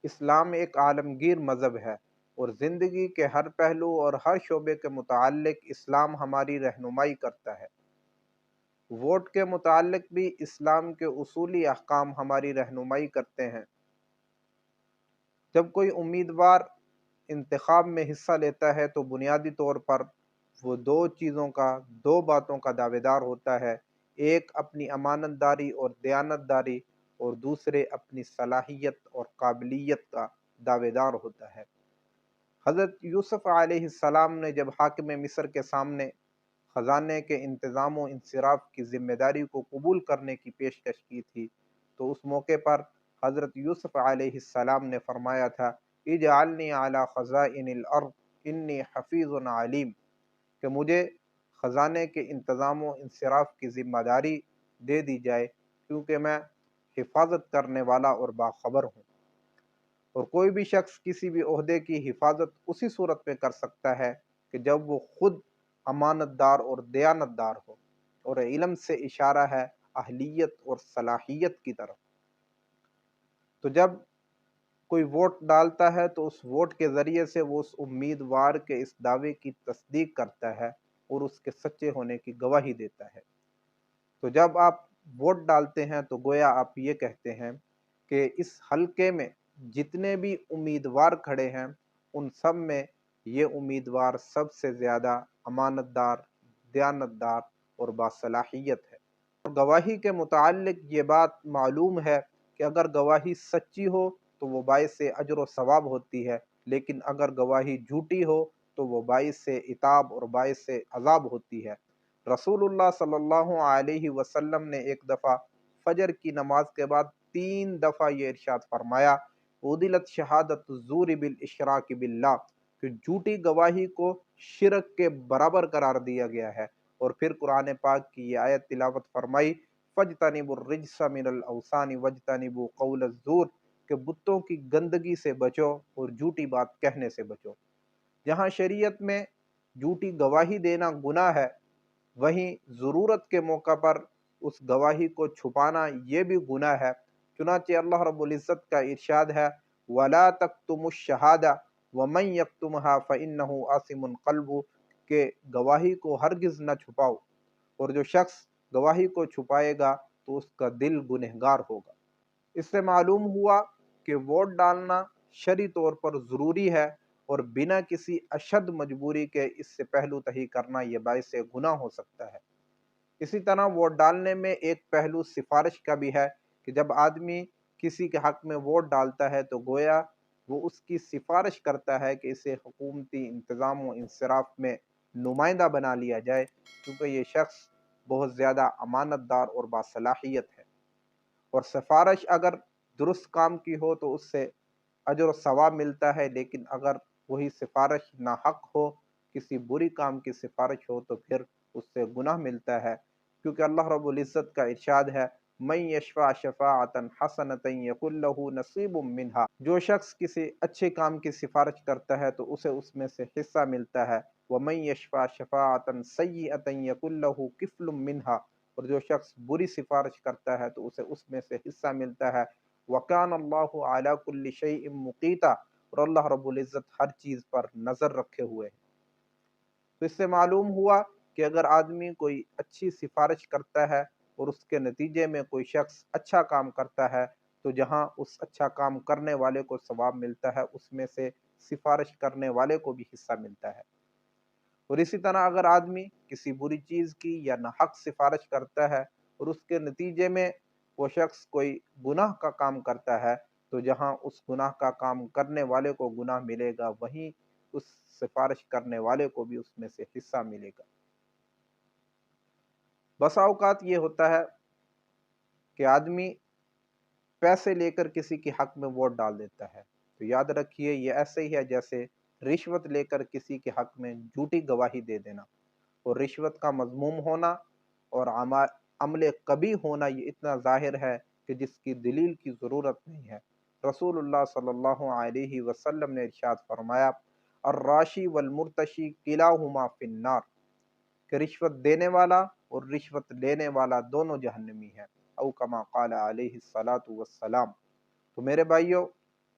اسلام ایک عالمگیر مذہب ہے اور زندگی کے ہر پہلو اور ہر شعبے کے متعلق اسلام ہماری رہنمائی کرتا ہے۔ ووٹ کے متعلق بھی اسلام کے اصولی احکام ہماری رہنمائی کرتے ہیں۔ جب کوئی امیدوار انتخاب میں حصہ لیتا ہے تو بنیادی طور پر وہ دو باتوں کا دعوے دار ہوتا ہے، ایک اپنی امانت داری اور دیانت داری اور دوسرے اپنی صلاحیت اور قابلیت کا دعوے دار ہوتا ہے۔ حضرت یوسف علیہ السلام نے جب حاکم مصر کے سامنے خزانے کے انتظام و انصراف کی ذمہ داری کو قبول کرنے کی پیشکش کی تھی تو اس موقع پر حضرت یوسف علیہ السلام نے فرمایا تھا اجعلنی علی خزائن الارض انی حفیظ علیم، کہ مجھے خزانے کے انتظام و انصراف کی ذمہ داری دے دی جائے کیونکہ میں حفاظت کرنے والا اور باخبر ہوں۔ اور کوئی بھی شخص کسی بھی عہدے کی حفاظت اسی صورت میں کر سکتا ہے کہ جب وہ خود امانت دار اور دیانت دار ہو، اور علم سے اشارہ ہے اہلیت اور صلاحیت کی طرف۔ تو جب کوئی ووٹ ڈالتا ہے تو اس ووٹ کے ذریعے سے وہ اس امیدوار کے اس دعوے کی تصدیق کرتا ہے اور اس کے سچے ہونے کی گواہی دیتا ہے۔ تو جب آپ ووٹ ڈالتے ہیں تو گویا آپ یہ کہتے ہیں کہ اس حلقے میں جتنے بھی امیدوار کھڑے ہیں ان سب میں یہ امیدوار سب سے زیادہ امانت دار، دیانت دار اور باصلاحیت ہے۔ اور گواہی کے متعلق یہ بات معلوم ہے کہ اگر گواہی سچی ہو تو وہ باعث اجر و ثواب ہوتی ہے، لیکن اگر گواہی جھوٹی ہو تو وہ باعث عتاب اور باعث عذاب ہوتی ہے۔ رسول اللہ صلی اللہ علیہ وسلم نے ایک دفعہ فجر کی نماز کے بعد 3 دفعہ یہ ارشاد فرمایا عُدِلَتْ شہادت الزور بالاشراک باللہ، کہ جھوٹی گواہی کو شرک کے برابر قرار دیا گیا ہے۔ اور پھر قرآن پاک کی یہ آیت تلاوت فرمائی فَاجْتَنِبُوا الرِّجْسَ مِنَ الْأَوْثَانِ وَاجْتَنِبُوا قَوْلَ الزُّورِ، کہ بتوں کی گندگی سے بچو اور جھوٹی بات کہنے سے بچو۔ جہاں شریعت میں جھوٹی گواہی دینا گناہ ہے، وہیں ضرورت کے موقع پر اس گواہی کو چھپانا یہ بھی گناہ ہے۔ چنانچہ اللہ رب العزت کا ارشاد ہے وَلَا تَكْتُمُوا الشَّهَادَةَ وَمَنْ يَكْتُمْهَا فَإِنَّهُ آثِمٌ قَلْبُهُ، کہ گواہی کو ہرگز نہ چھپاؤ، اور جو شخص گواہی کو چھپائے گا تو اس کا دل گنہگار ہوگا۔ اس سے معلوم ہوا کہ ووٹ ڈالنا شرعی طور پر ضروری ہے اور بنا کسی اشد مجبوری کے اس سے پہلو تہی کرنا یہ باعث گناہ ہو سکتا ہے۔ اسی طرح ووٹ ڈالنے میں ایک پہلو سفارش کا بھی ہے کہ جب آدمی کسی کے حق میں ووٹ ڈالتا ہے تو گویا وہ اس کی سفارش کرتا ہے کہ اسے حکومتی انتظام و انصراف میں نمائندہ بنا لیا جائے، کیونکہ یہ شخص بہت زیادہ امانت دار اور باصلاحیت ہے۔ اور سفارش اگر درست کام کی ہو تو اس سے اجر و ثواب ملتا ہے، لیکن اگر وہی سفارش ناحق ہو، کسی بری کام کی سفارش ہو، تو پھر اس سے گناہ ملتا ہے، کیونکہ اللہ رب العزت کا ارشاد ہے مَن یشفع شفاعۃ حسنۃ یکن لہ نصیب منہا، جو شخص کسی اچھے کام کی سفارش کرتا ہے تو اسے اس میں سے حصہ ملتا ہے، وَمَن یشفع شفاعۃ سیئۃ یکن لہ کفل منہا، اور جو شخص بری سفارش کرتا ہے تو اسے اس میں سے حصہ ملتا ہے، وَكَانَ اللَّهُ عَلَى كُلِّ شَيْءٍ مُقِیتًا، اور اللہ رب العزت ہر چیز پر نظر رکھے ہوئے ہیں۔ تو اس سے معلوم ہوا کہ اگر آدمی کوئی اچھی سفارش کرتا ہے اور اس کے نتیجے میں کوئی شخص اچھا کام کرتا ہے تو جہاں اس اچھا کام کرنے والے کو ثواب ملتا ہے اس میں سے سفارش کرنے والے کو بھی حصہ ملتا ہے۔ اور اسی طرح اگر آدمی کسی بری چیز کی یا ناحق سفارش کرتا ہے اور اس کے نتیجے میں وہ شخص کوئی گناہ کا کام کرتا ہے تو جہاں اس گناہ کا کام کرنے والے کو گناہ ملے گا وہیں اس سفارش کرنے والے کو بھی اس میں سے حصہ ملے گا۔ بسا اوقات یہ ہوتا ہے کہ آدمی پیسے لے کر کسی کے حق میں ووٹ ڈال دیتا ہے، تو یاد رکھیے یہ ایسے ہی ہے جیسے رشوت لے کر کسی کے حق میں جھوٹی گواہی دے دینا، اور رشوت کا مذموم ہونا اور عمل قبیح ہونا یہ اتنا ظاہر ہے کہ جس کی دلیل کی ضرورت نہیں ہے۔ رسول اللہ صلی اللہ علیہ وسلم نے ارشاد فرمایا الراشی والمرتشی کلاہما فی النار، کہ رشوت دینے والا اور رشوت لینے والا دونوں جہنمی ہیں، او کما قال علیہ الصلاۃ والسلام۔ تو میرے بھائیوں،